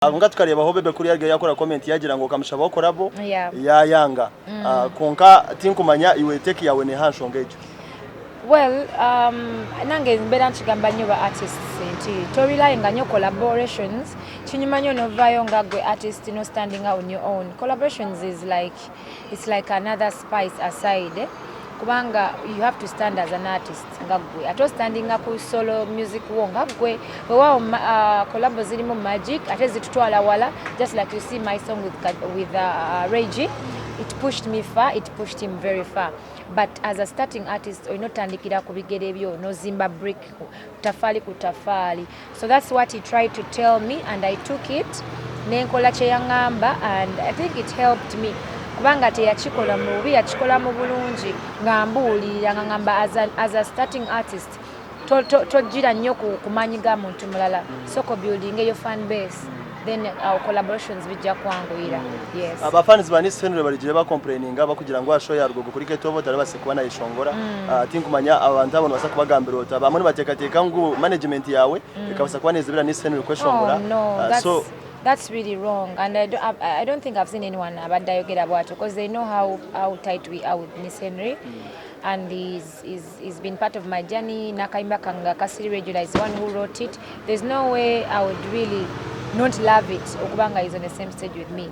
Nga tukareba aho Bebe kuri yaryo yakora comment yagira ngo kamushaba okorabo Yeah. ya Yanga. Konka tinkumanya iwe teki yawe ne hanshongejo. Well, nange mbera nchigamba nnyo ba artists nti to rely nga collaborations chinyuma nnyo novayo nga gwe artist no standing out on your own. Collaborations is like, it's like another spice aside. Kubanga you have to stand as an artist nga gwe ato standing up solo music wo nga gwe wewa collabo zilimu magic ate zitutwala wala, just like you see my song with Reggie. It pushed me far, it pushed him very far. But as a starting artist, or not tandikira ku bigere byo no zimba brick tafali ku tafali. So that's what he tried to tell me, and I took it nenkola kye yangamba, and I think it helped me. Kubanga teyakikola mubi, yakikola mu bulungi nga mbuulirira nga ngamba as a starting artist tojjira nnyo kumanyiga muntu mulala, soko building your fan base, then our collaborations bijja kwanguyira. Yes, abafans ba Henry baligire ba complaininga bakugira ngo asho yarwo kuri Ketobo tarabase kubana ishongora. Tinkumanya abantu abone basa kubagambira ota bamwe batekateka ngo management yawe ikabasa kubaneza bira Henry kweshongora. So that's really wrong, and I don't think I've seen anyone abadayogera about it, because they know how tight we are with Miss Henry. And he's been part of my journey. Nakaimba Kanga Kasiri Regular is the one who wrote it. There's no way I would really not love it. Okubanga is on the same stage with me.